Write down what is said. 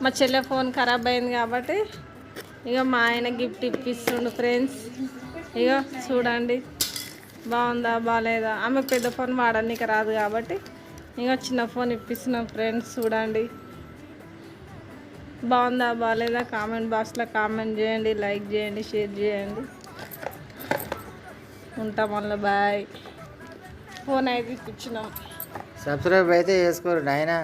మా చెల్లె ఫోన్ ఖరాబ్ అయింది కాబట్టి ఇక మా ఆయన గిఫ్ట్ ఇప్పిస్తుండు ఫ్రెండ్స్. ఇక చూడండి బాగుందా బాగాలేదా. ఆమె పెద్ద ఫోన్ వాడడానికి రాదు కాబట్టి ఇక చిన్న ఫోన్ ఇప్పిస్తున్నాం ఫ్రెండ్స్. చూడండి బాగుందా బాగాలేదా కామెంట్ బాక్స్లో కామెంట్ చేయండి, లైక్ చేయండి, షేర్ చేయండి. ఉంటాం మళ్ళీ బాయ్. ఫోన్ అయితే ఇప్పించినాం. సబ్స్క్రైబ్ అయితే చేసుకోరు నాయనా.